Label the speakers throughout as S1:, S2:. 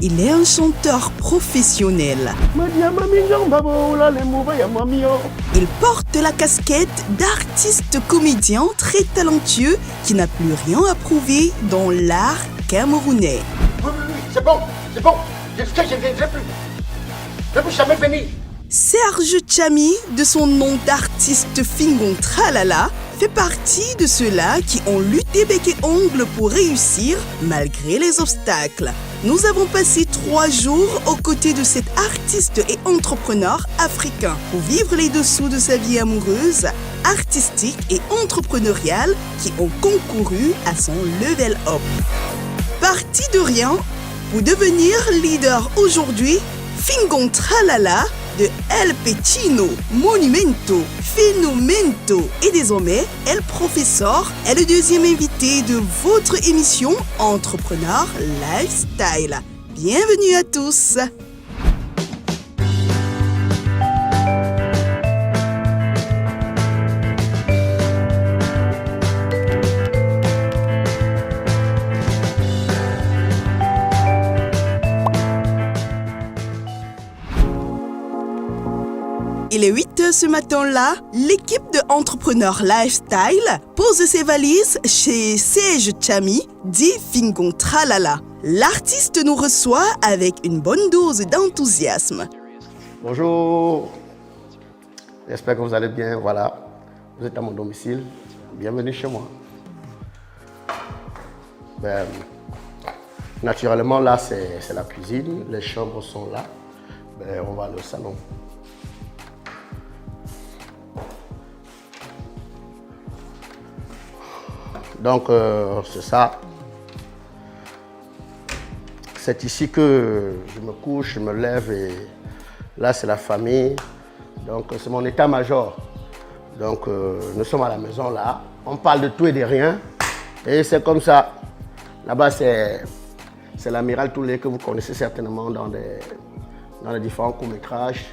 S1: Il est un chanteur professionnel. Il porte la casquette d'artiste comédien très talentueux qui n'a plus rien à prouver dans l'art camerounais.
S2: Oui, c'est bon. Je ne vais plus jamais venir.
S1: Serge Tchami, de son nom d'artiste Fingon Tralala, fait partie de ceux-là qui ont lutté bec et ongles pour réussir malgré les obstacles. Nous avons passé 3 jours aux côtés de cet artiste et entrepreneur africain pour vivre les dessous de sa vie amoureuse, artistique et entrepreneuriale qui ont concouru à son level up. Parti de rien pour devenir leader aujourd'hui, Fingon Tralala de El Pechino, Monumento, Fenomento et désormais El Professeur est le deuxième invité de votre émission Entrepreneur Lifestyle. Bienvenue à tous. Il est 8h ce matin-là, l'équipe de Entrepreneur Lifestyle pose ses valises chez Serge Tchami, dit Fingon Tralala. L'artiste nous reçoit avec une bonne dose d'enthousiasme.
S2: Bonjour, j'espère que vous allez bien. Voilà, vous êtes à mon domicile. Bienvenue chez moi. Naturellement, là, c'est la cuisine. Les chambres sont là. On va au salon. Donc, c'est ça. C'est ici que je me couche, je me lève et là, c'est la famille. Donc, c'est mon état-major. Donc, nous sommes à la maison là. On parle de tout et de rien. Et c'est comme ça. Là-bas, c'est l'amiral Toulé que vous connaissez certainement dans les différents courts-métrages.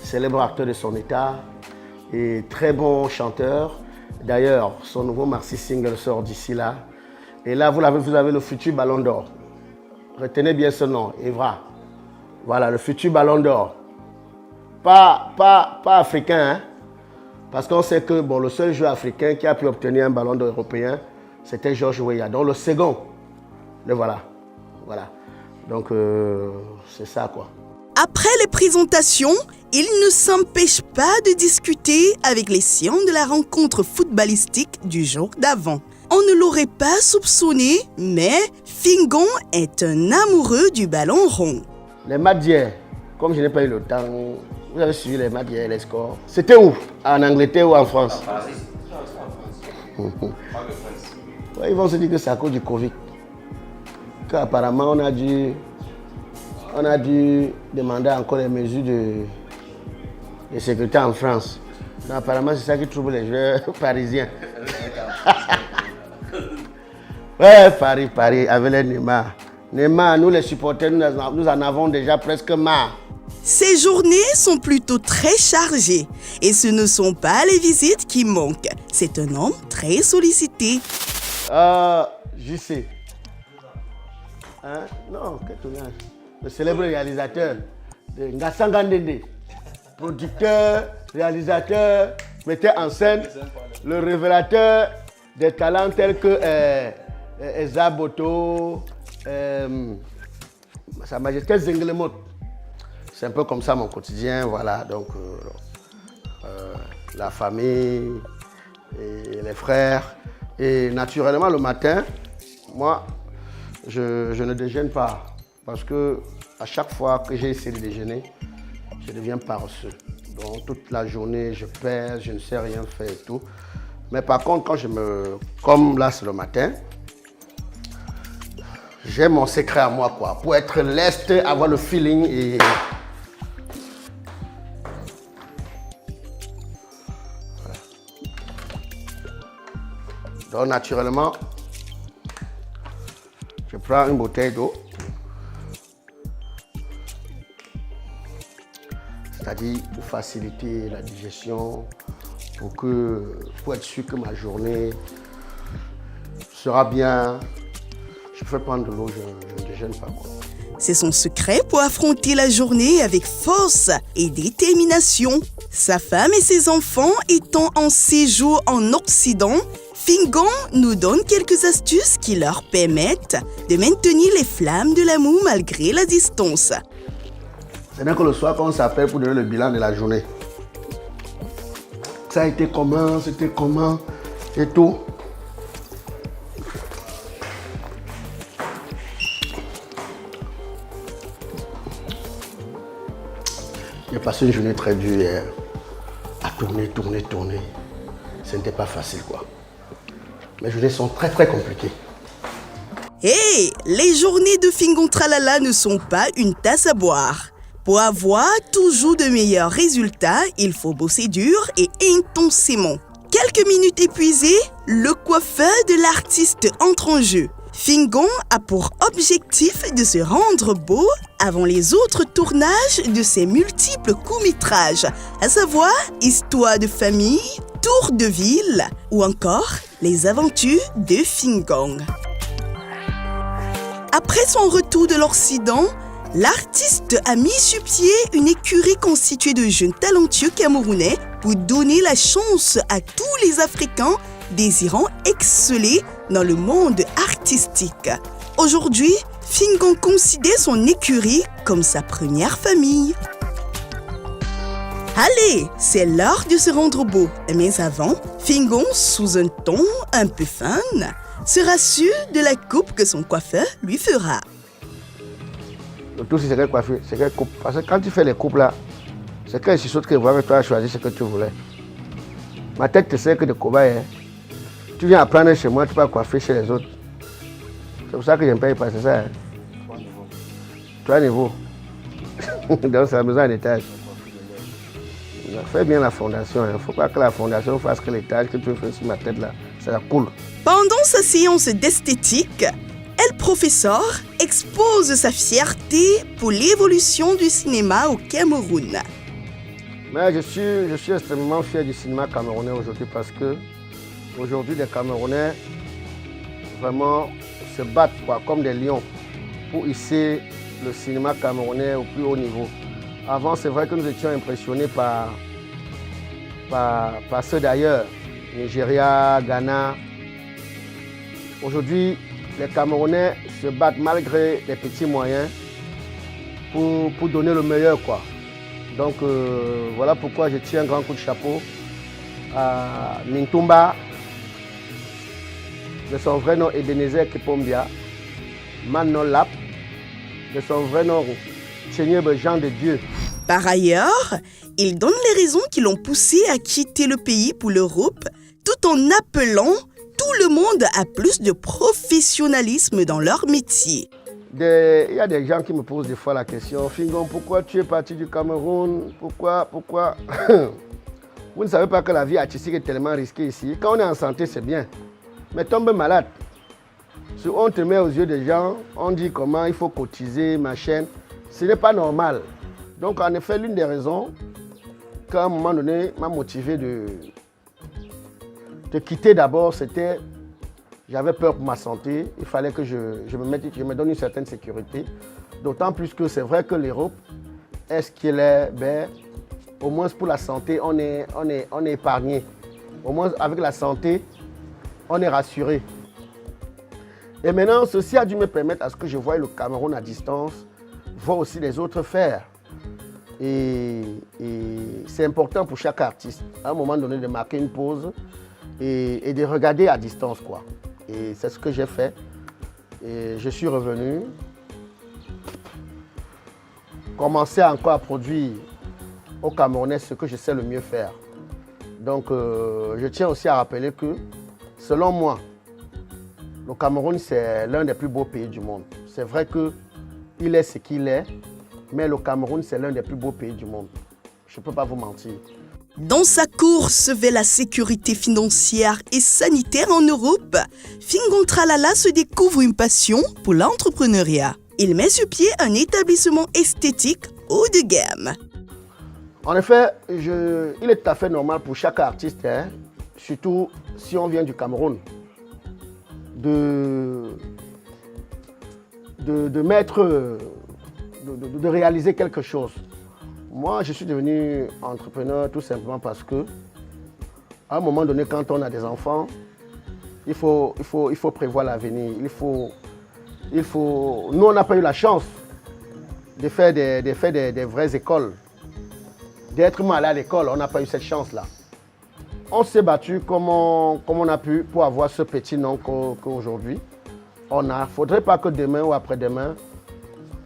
S2: Célèbre acteur de son état et très bon chanteur. D'ailleurs, son nouveau Maxi single sort d'ici là. Et là, vous avez le futur Ballon d'Or. Retenez bien ce nom, Evra. Voilà, le futur Ballon d'Or. Pas africain, hein? Parce qu'on sait que le seul joueur africain qui a pu obtenir un Ballon d'Or européen, c'était Georges Weah. Donc le second, le voilà. Donc c'est ça quoi.
S1: Après les présentations, il ne s'empêche pas de discuter avec les siens de la rencontre footballistique du jour d'avant. On ne l'aurait pas soupçonné, mais Fingon est un amoureux du ballon rond.
S2: Les matchs d'hier, comme je n'ai pas eu le temps, vous avez suivi les matchs d'hier, les scores. C'était où? En Angleterre ou en France? Ouais, ils vont se dire que c'est à cause du Covid. Qu'apparemment, on a dû demander encore les mesures de sécurité en France. Donc, apparemment, c'est ça qui trouble les joueurs parisiens. Ouais, Paris, avec les Neymar. Neymar, nous les supporters, nous en avons déjà presque marre.
S1: Ces journées sont plutôt très chargées et ce ne sont pas les visites qui manquent. C'est un homme très sollicité.
S2: JC. Hein? Non, quel tournage? Le célèbre réalisateur de Ngassanga Ndende. Producteur, réalisateur, metteur en scène, le révélateur des talents tels que Eza Boto, Sa Majesté Zenglemot. C'est un peu comme ça mon quotidien, voilà. Donc, la famille et les frères. Et naturellement, le matin, moi, je ne déjeune pas. Parce que à chaque fois que j'ai essayé de déjeuner, je deviens paresseux. Donc toute la journée, je pèse, je ne sais rien faire et tout. Mais par contre, comme là c'est le matin, j'ai mon secret à moi quoi, pour être leste, avoir le feeling et... Voilà. Donc naturellement, je prends une bouteille d'eau. C'est-à-dire pour faciliter la digestion, pour être sûr que ma journée sera bien. Je fais prendre de l'eau, je ne déjeune pas, quoi.
S1: C'est son secret pour affronter la journée avec force et détermination. Sa femme et ses enfants étant en séjour en Occident, Fingon nous donne quelques astuces qui leur permettent de maintenir les flammes de l'amour malgré la distance.
S2: C'est bien que le soir, quand on s'appelle pour donner le bilan de la journée, ça a été comment, c'était comment et tout. J'ai passé une journée très dure hier, à tourner. Ce n'était pas facile, quoi. Mes journées sont très compliquées.
S1: Hey, les journées de Fingon Tralala ne sont pas une tasse à boire. Pour avoir toujours de meilleurs résultats, il faut bosser dur et intensément. Quelques minutes épuisées, le coiffeur de l'artiste entre en jeu. Fingon a pour objectif de se rendre beau avant les autres tournages de ses multiples courts-métrages, à savoir Histoire de famille, Tour de ville ou encore Les aventures de Fingon. Après son retour de l'Occident, l'artiste a mis sur pied une écurie constituée de jeunes talentueux camerounais pour donner la chance à tous les Africains désirant exceller dans le monde artistique. Aujourd'hui, Fingon considère son écurie comme sa première famille. Allez, c'est l'heure de se rendre beau. Mais avant, Fingon, sous un ton un peu fun, sera sûr de la coupe que son coiffeur lui fera.
S2: Le tout, c'est quelle coiffure, c'est quelle coupe. Parce que quand tu fais les coupes là, c'est qu'elle saute que voir que toi as choisi ce que tu voulais. Ma tête te sert que de cobaye. Hein. Tu viens apprendre chez moi, tu vas coiffer chez les autres. C'est pour ça que j'aime pas y passer ça. Hein. 3 niveaux. Donc ça a besoin d'étage. Fais bien la fondation. Il ne faut pas que la fondation fasse que l'étage que tu fais sur ma tête là, ça coule.
S1: Pendant sa séance d'esthétique, El Professeur expose sa fierté pour l'évolution du cinéma au Cameroun.
S2: Mais je suis extrêmement fier du cinéma camerounais aujourd'hui parce que aujourd'hui les Camerounais vraiment se battent quoi, comme des lions pour hisser le cinéma camerounais au plus haut niveau. Avant, c'est vrai que nous étions impressionnés par ceux d'ailleurs, Nigeria, Ghana. Aujourd'hui, les Camerounais se battent malgré les petits moyens pour donner le meilleur, quoi. Donc voilà pourquoi je tiens un grand coup de chapeau à Mintumba, de son vrai nom Ebenezer Kipombia, Manon Lap, de son vrai nom Seigneur Jean de Dieu.
S1: Par ailleurs, il donne les raisons qui l'ont poussé à quitter le pays pour l'Europe, tout en appelant tout le monde à plus de professionnalisme dans leur métier.
S2: Il y a des gens qui me posent des fois la question, Fingon, pourquoi tu es parti du Cameroun? Pourquoi Vous ne savez pas que la vie artistique est tellement risquée ici. Quand on est en santé, c'est bien. Mais tombe malade. Si on te met aux yeux des gens, on dit comment il faut cotiser, machin. Ce n'est pas normal. Donc en effet, l'une des raisons qu'à un moment donné m'a motivé de quitter d'abord, c'était j'avais peur pour ma santé. Il fallait que je me donne une certaine sécurité. D'autant plus que c'est vrai que l'Europe est ce qu'elle est, au moins pour la santé, on est épargné. Au moins avec la santé, on est rassuré. Et maintenant, ceci a dû me permettre à ce que je voie le Cameroun à distance, voir aussi les autres faire. Et c'est important pour chaque artiste, à un moment donné, de marquer une pause et de regarder à distance, quoi. Et c'est ce que j'ai fait. Et je suis revenu, commencer encore à produire au Camerounais ce que je sais le mieux faire. Donc, je tiens aussi à rappeler que, selon moi, le Cameroun, c'est l'un des plus beaux pays du monde. C'est vrai qu'il est ce qu'il est, mais le Cameroun, c'est l'un des plus beaux pays du monde. Je ne peux pas vous mentir.
S1: Dans sa course vers la sécurité financière et sanitaire en Europe, Fingon Tralala se découvre une passion pour l'entrepreneuriat. Il met sur pied un établissement esthétique haut de gamme.
S2: En effet, il est tout à fait normal pour chaque artiste, hein, surtout si on vient du Cameroun, de de réaliser quelque chose. Moi, je suis devenu entrepreneur tout simplement parce que, à un moment donné, quand on a des enfants, il faut prévoir l'avenir. Nous, on n'a pas eu la chance de faire des vraies écoles, d'être mal à l'école. On n'a pas eu cette chance-là. On s'est battu comme on a pu pour avoir ce petit nom qu'aujourd'hui on a. Il ne faudrait pas que demain ou après-demain,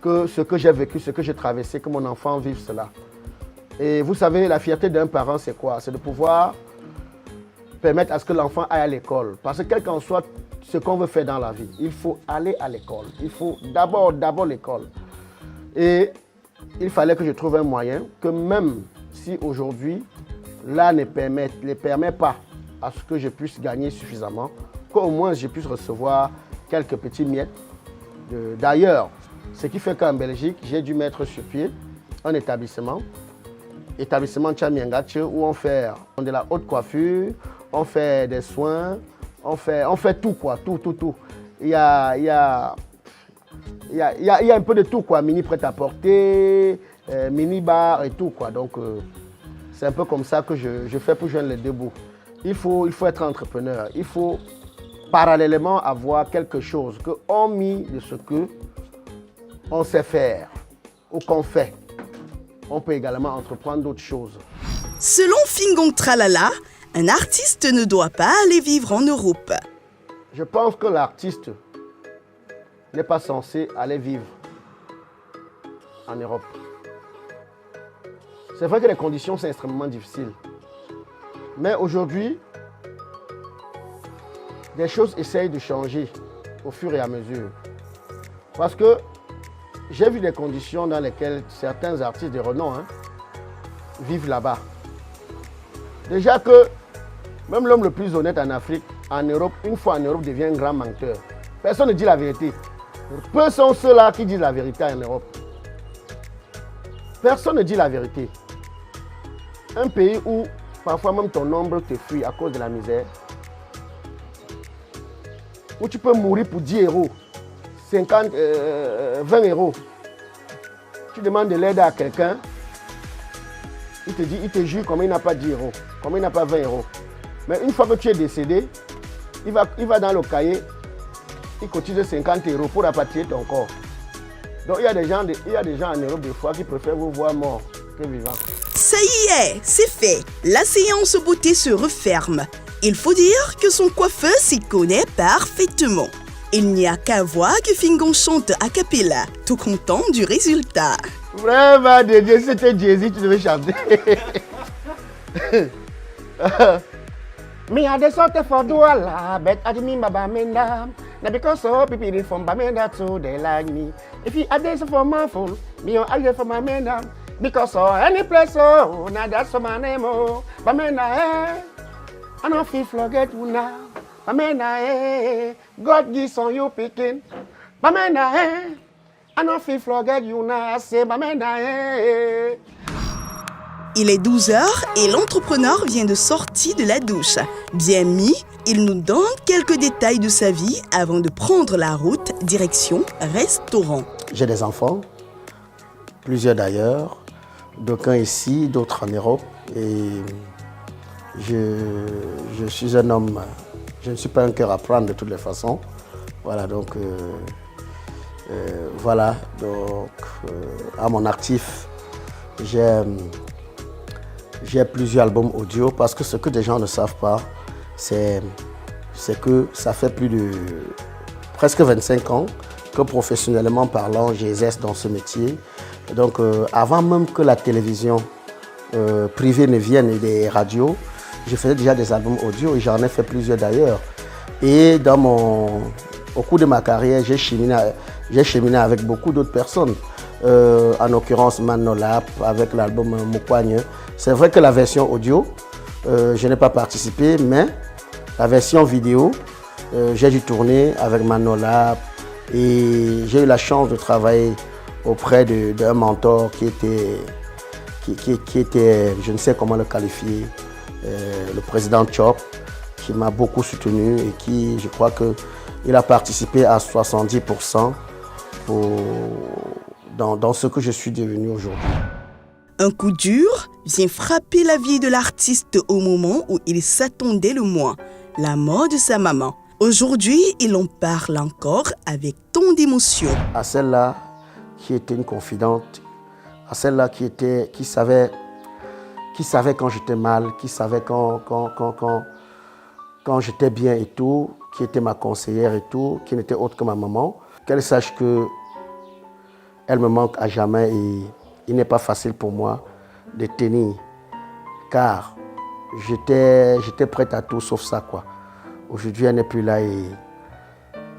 S2: que ce que j'ai vécu, ce que j'ai traversé, que mon enfant vive cela. Et vous savez, la fierté d'un parent, c'est quoi? C'est de pouvoir permettre à ce que l'enfant aille à l'école. Parce que quel qu'en soit ce qu'on veut faire dans la vie, il faut aller à l'école. Il faut d'abord l'école. Et il fallait que je trouve un moyen que même si aujourd'hui, là ne permet pas à ce que je puisse gagner suffisamment, qu'au moins je puisse recevoir quelques petits miettes d'ailleurs. Ce qui fait qu'en Belgique, j'ai dû mettre sur pied un établissement Chami Ngache, où on fait de la haute coiffure, on fait des soins, on fait tout quoi, tout. Il y a un peu de tout quoi, mini prêt-à-porter, mini bar et tout quoi. Donc c'est un peu comme ça que je fais pour joindre les deux bouts. Il faut être entrepreneur. Il faut parallèlement avoir quelque chose que, hormis de ce que on sait faire ou qu'on fait, on peut également entreprendre d'autres choses.
S1: Selon Fingong Tralala, un artiste ne doit pas aller vivre en Europe.
S2: Je pense que l'artiste n'est pas censé aller vivre en Europe. C'est vrai que les conditions sont extrêmement difficiles. Mais aujourd'hui, des choses essayent de changer au fur et à mesure. Parce que j'ai vu des conditions dans lesquelles certains artistes de renom vivent là-bas. Déjà que même l'homme le plus honnête en Afrique, en Europe, une fois en Europe, devient un grand menteur. Personne ne dit la vérité. Peu sont ceux-là qui disent la vérité en Europe. Personne ne dit la vérité. Un pays où parfois même ton ombre te fuit à cause de la misère, où tu peux mourir pour 10 euros, 20 euros. Tu demandes de l'aide à quelqu'un, il te jure comme il n'a pas 10 euros, comme il n'a pas 20 euros. Mais une fois que tu es décédé, il va dans le cahier, il cotise 50 euros pour rapatrier ton corps. Donc il y a des gens en Europe des fois qui préfèrent vous voir mort que vivant.
S1: Ça y est, c'est fait. La séance beauté se referme. Il faut dire que son coiffeur s'y connaît parfaitement. Il n'y a qu'à voir que Fingong chante a cappella, tout content du résultat.
S2: Vraiment, Dieu, c'était Jésus, tu devais chanter. Me a de sorte for douala, bet I mean baba menda. Na because so people from Bamenda too they like me. If you are for my phone, me on I for my menda. Because so any place so, now that's for my name oh. Bamenda I don't feel forget you now. Bamenda God gives on you picking. Bamenda I don't feel forget you now. I say Bamenda
S1: Il est 12h et l'entrepreneur vient de sortir de la douche. Bien mis, il nous donne quelques détails de sa vie avant de prendre la route direction restaurant.
S2: J'ai des enfants, plusieurs d'ailleurs, d'aucuns ici, d'autres en Europe. Et je suis un homme, je ne suis pas un cœur à prendre de toutes les façons. Voilà, donc, à mon actif, j'ai plusieurs albums audio parce que ce que des gens ne savent pas, c'est que ça fait presque 25 ans que professionnellement parlant, j'exerce dans ce métier. Et donc avant même que la télévision privée ne vienne et des radios, je faisais déjà des albums audio et j'en ai fait plusieurs d'ailleurs. Et au cours de ma carrière, j'ai cheminé avec beaucoup d'autres personnes. En l'occurrence Manolap avec l'album Mukwanyo. C'est vrai que la version audio, je n'ai pas participé, mais la version vidéo, j'ai dû tourner avec Manolap et j'ai eu la chance de travailler auprès d'un mentor qui était, je ne sais comment le qualifier, le président Chop, qui m'a beaucoup soutenu et qui, je crois qu'il a participé à 70% dans ce que je suis devenu aujourd'hui.
S1: Un coup dur vient frapper la vie de l'artiste au moment où il s'attendait le moins, la mort de sa maman. Aujourd'hui, il en parle encore avec tant d'émotion.
S2: À celle-là qui était une confidente, à celle-là qui savait quand j'étais mal, qui savait quand j'étais bien et tout, qui était ma conseillère et tout, qui n'était autre que ma maman, qu'elle sache que elle me manque à jamais et il n'est pas facile pour moi de tenir, car j'étais prête à tout sauf ça, quoi. Aujourd'hui, elle n'est plus là et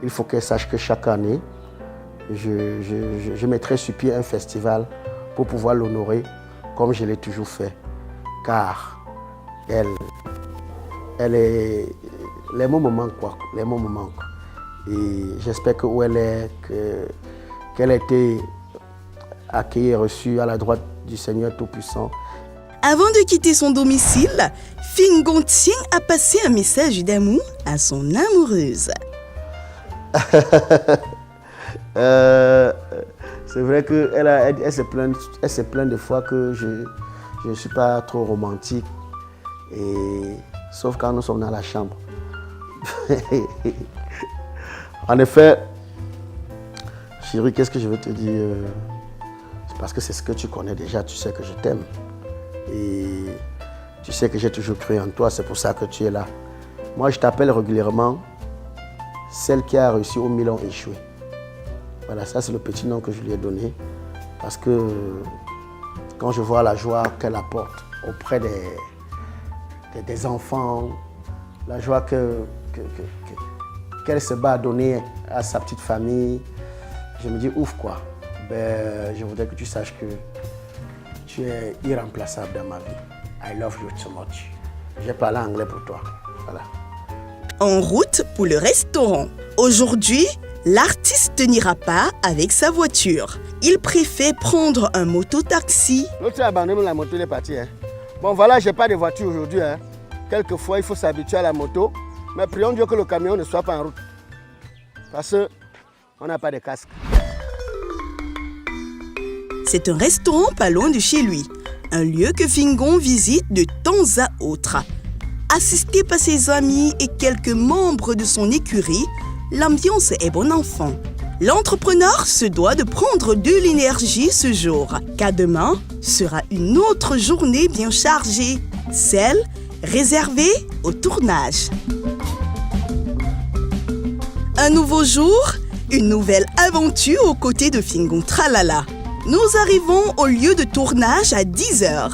S2: il faut qu'elle sache que chaque année, je mettrai sur pied un festival pour pouvoir l'honorer comme je l'ai toujours fait, car les mots me manquent, quoi. Les mots me manquent. Et j'espère que où elle est, qu'elle a été accueillie et reçue à la droite du Seigneur Tout-Puissant.
S1: Avant de quitter son domicile, Fingon tient à passer un message d'amour à son amoureuse.
S2: C'est vrai qu'elle se plaint des fois que je ne suis pas trop romantique, sauf quand nous sommes dans la chambre. En effet, chérie, qu'est-ce que je veux te dire? C'est parce que c'est ce que tu connais déjà, tu sais que je t'aime. Et tu sais que j'ai toujours cru en toi, c'est pour ça que tu es là. Moi, je t'appelle régulièrement celle qui a réussi où 1000 ont échoué. Voilà, ça c'est le petit nom que je lui ai donné. Parce que quand je vois la joie qu'elle apporte auprès des enfants, la joie qu'elle se bat à donner à sa petite famille, je me dis ouf quoi. Je voudrais que tu saches que tu es irremplaçable dans ma vie. I love you so much. J'ai parlé anglais pour toi. Voilà.
S1: En route pour le restaurant. Aujourd'hui, l'artiste n'ira pas avec sa voiture. Il préfère prendre un moto-taxi.
S2: L'autre a abandonné la moto, il est parti. Bon voilà, j'ai pas de voiture aujourd'hui. Quelquefois, il faut s'habituer à la moto. Mais prions Dieu que le camion ne soit pas en route. Parce qu'on n'a pas de casque.
S1: C'est un restaurant pas loin de chez lui. Un lieu que Fingon visite de temps à autre. Assisté par ses amis et quelques membres de son écurie, l'ambiance est bon enfant. L'entrepreneur se doit de prendre de l'énergie ce jour, car demain sera une autre journée bien chargée, celle réservée au tournage. Un nouveau jour, une nouvelle aventure aux côtés de Fingon Tralala. Nous arrivons au lieu de tournage à 10h.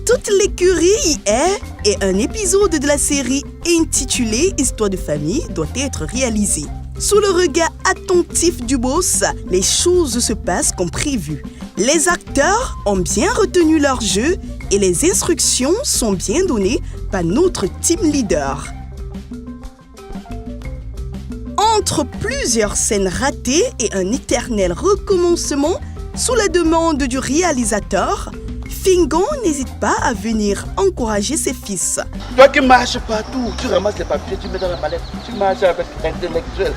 S1: Toute l'écurie y est et un épisode de la série intitulé Histoire de famille doit être réalisé. Sous le regard attentif du boss, les choses se passent comme prévu. Les acteurs ont bien retenu leur jeu et les instructions sont bien données par notre team leader. Entre plusieurs scènes ratées et un éternel recommencement, sous la demande du réalisateur, Fingon n'hésite pas à venir encourager ses fils.
S3: Toi qui marches partout, tu ramasses les papiers, tu mets dans la mallette, tu marches avec l'intellectuel.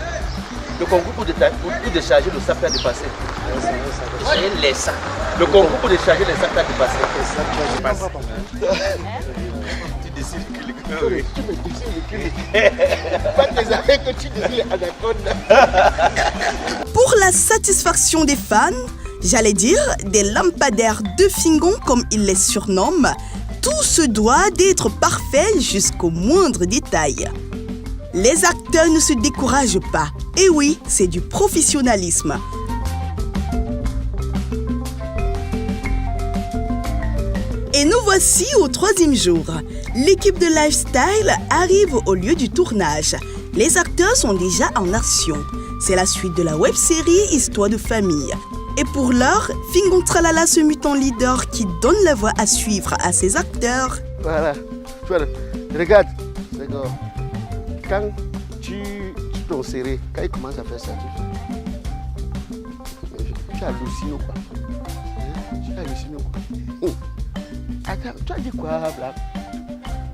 S3: Le concours pour décharger le sac à dépasser. Les sacs. Le concours pour décharger les sacs à dépasser. Tu décides que oui. Tu me décides que pas tes affaires que tu décides anaconda.
S1: Pour la satisfaction des fans, j'allais dire des lampadaires de Fingon comme il les surnomme, tout se doit d'être parfait jusqu'au moindre détail. Les acteurs ne se découragent pas. Et oui, c'est du professionnalisme. Et nous voici au 3e jour. L'équipe de Lifestyle arrive au lieu du tournage. Les acteurs sont déjà en action. C'est la suite de la web-série Histoire de famille. Et pour l'heure, Fingon Tralala se mute en leader qui donne la voix à suivre à ses acteurs.
S2: Voilà, regarde, quand tu t'en serré, quand il commence à faire ça, tu hallucines ou quoi? Tu hallucines ou quoi? Attends, tu as dit quoi, Black?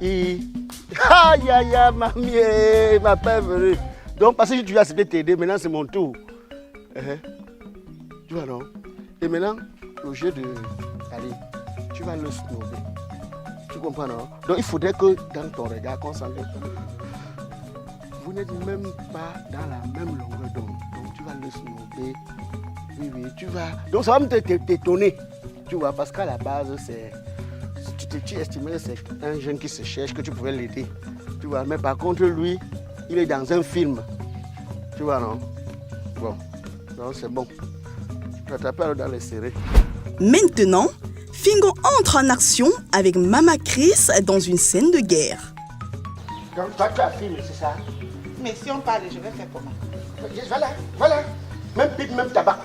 S2: Aïe, aïe, aïe, mamie, ma pauvre. Donc, parce que tu as accepté t'aider, maintenant c'est mon tour. Tu vois, non? Et maintenant, au jeu de... Allez, tu vas le snobber. Tu comprends, non? Donc, il faudrait que dans ton regard, qu'on s'en lève. Vous n'êtes même pas dans la même longueur d'onde. Donc, tu vas le snobber. Oui, tu vas... Donc, ça va t'étonner. Tu vois, parce qu'à la base, c'est... Tu estimais que c'est un jeune qui se cherche, que tu pouvais l'aider. Tu vois, mais par contre, lui, il est dans un film. Tu vois, non? Bon, donc c'est bon. Tu vas taper dans les serrés.
S1: Maintenant, Fingon entre en action avec Mama Chris dans une scène de guerre.
S2: Donc toi, tu as filmé, c'est ça?
S4: Mais si on parle, je vais faire comment?
S2: Voilà. Même pique, même tabac.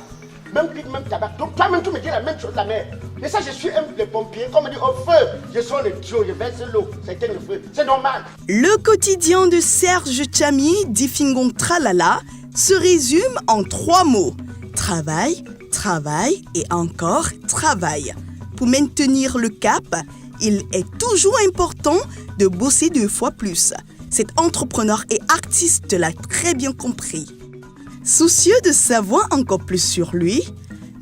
S2: Donc toi-même, tu me dis la même chose, la mère. Mais ça, je suis un des pompiers. Comme on dit, au feu, je sors le tuyau, je verse l'eau. Ça éteint le feu. C'est normal.
S1: Le quotidien de Serge Tchami, dit Fingon Tralala, se résume en 3 mots. Travail, travail et encore travail. Pour maintenir le cap, il est toujours important de bosser 2 fois plus. Cet entrepreneur et artiste l'a très bien compris. Soucieux de savoir encore plus sur lui,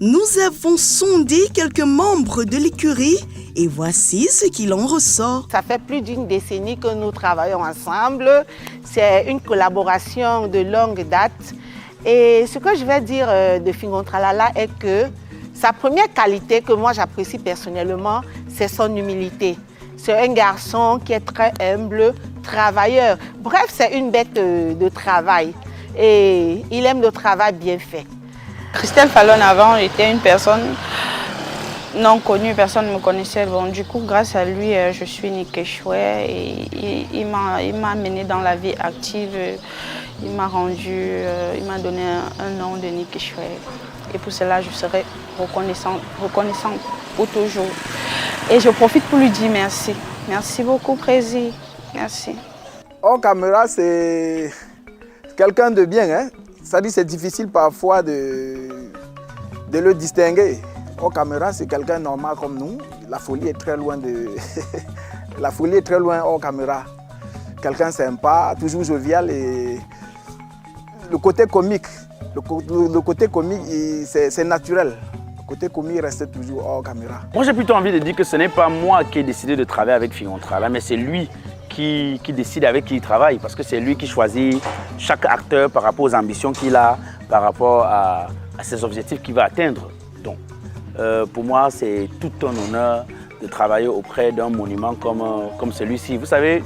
S1: nous avons sondé quelques membres de l'écurie et voici ce qu'il en ressort.
S4: Ça fait plus d'1 décennie que nous travaillons ensemble. C'est une collaboration de longue date. Et ce que je vais dire de Fingon Tralala est que sa première qualité que moi j'apprécie personnellement, c'est son humilité. C'est un garçon qui est très humble, travailleur. Bref, c'est une bête de travail. Et il aime le travail bien fait.
S5: Christelle Fallon avant était une personne non connue, personne ne me connaissait. Bon, du coup, grâce à lui, je suis Nikeshwe et il m'a amenée dans la vie active. Il m'a donné un nom de Nikeshwe. Et pour cela, je serai reconnaissante pour toujours. Et je profite pour lui dire merci. Merci beaucoup, Prési. Merci.
S6: Hors caméra, c'est quelqu'un de bien, hein? C'est-à-dire c'est difficile parfois de le distinguer. Hors caméra, c'est quelqu'un normal comme nous. La folie est très loin La folie est très loin hors caméra. Quelqu'un sympa, toujours jovial et le côté comique. Le côté comique, c'est naturel. Le côté comique reste toujours hors caméra.
S3: Moi, j'ai plutôt envie de dire que ce n'est pas moi qui ai décidé de travailler avec Fingon Tralala, mais c'est lui qui décide avec qui il travaille, parce que c'est lui qui choisit chaque acteur par rapport aux ambitions qu'il a, par rapport à ses objectifs qu'il va atteindre. Donc, pour moi, c'est tout un honneur de travailler auprès d'un monument comme celui-ci. Vous savez,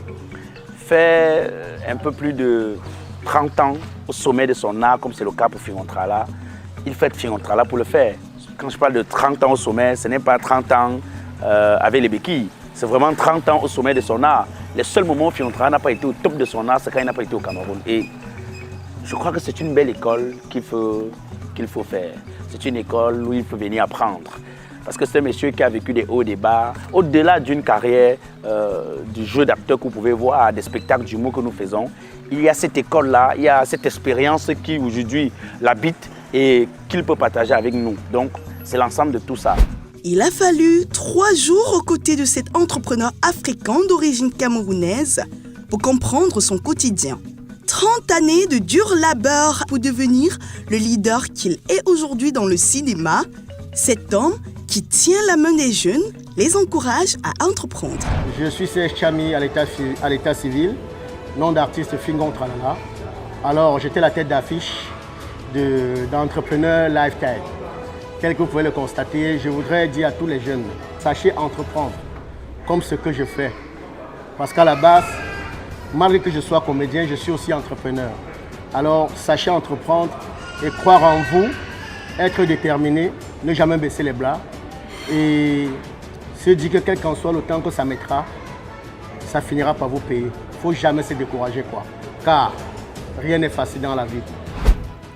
S3: faire un peu plus de 30 ans au sommet de son art, comme c'est le cas pour Fingon Tralala, il fait Fingon Tralala pour le faire. Quand je parle de 30 ans au sommet, ce n'est pas 30 ans avec les béquilles. C'est vraiment 30 ans au sommet de son art. Les seuls moments où Fingon Tralala n'a pas été au top de son art, c'est quand il n'a pas été au Cameroun. Et je crois que c'est une belle école qu'il faut faire. C'est une école où il faut venir apprendre. Parce que c'est un monsieur qui a vécu des hauts et des bas. Au-delà d'une carrière, du jeu d'acteur que vous pouvez voir, des spectacles d'humour que nous faisons, il y a cette école-là, il y a cette expérience qui aujourd'hui l'habite et qu'il peut partager avec nous. Donc, c'est l'ensemble de tout ça.
S1: Il a fallu 3 jours aux côtés de cet entrepreneur africain d'origine camerounaise pour comprendre son quotidien. 30 années de dur labeur pour devenir le leader qu'il est aujourd'hui dans le cinéma. Cet homme qui tient la main des jeunes les encourage à entreprendre.
S2: Je suis Serge Tchami à l'état civil, nom d'artiste Fingon Tralala. Alors, j'étais la tête d'affiche d'entrepreneur Lifetime. Tel que vous pouvez le constater, je voudrais dire à tous les jeunes, sachez entreprendre comme ce que je fais. Parce qu'à la base, malgré que je sois comédien, je suis aussi entrepreneur. Alors, sachez entreprendre et croire en vous, être déterminé, ne jamais baisser les bras et se dire que quel qu'en soit le temps que ça mettra, ça finira par vous payer. Il ne faut jamais se décourager, quoi. Car rien n'est facile dans la vie.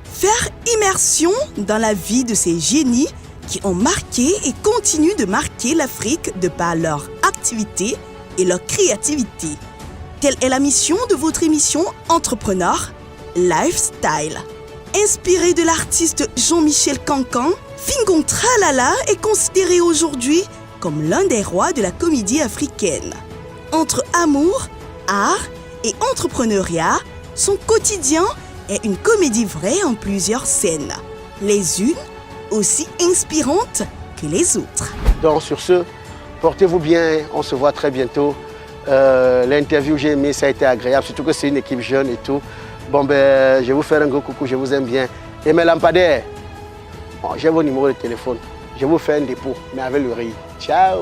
S1: Faire immersion dans la vie de ces génies qui ont marqué et continuent de marquer l'Afrique de par leur activité et leur créativité. Telle est la mission de votre émission Entrepreneur Lifestyle. Inspiré de l'artiste Jean-Michel Cancan, Fingon Tralala est considéré aujourd'hui comme l'un des rois de la comédie africaine. Entre amour, art et entrepreneuriat, son quotidien est une comédie vraie en plusieurs scènes. Les unes aussi inspirante que les autres.
S2: Donc sur ce, portez-vous bien, on se voit très bientôt. L'interview, j'ai aimé, ça a été agréable, surtout que c'est une équipe jeune et tout. Bon ben, je vais vous faire un gros coucou, je vous aime bien. Et mes lampadaires, bon, j'ai vos numéros de téléphone, je vous fais un dépôt, mais avec le riz. Ciao!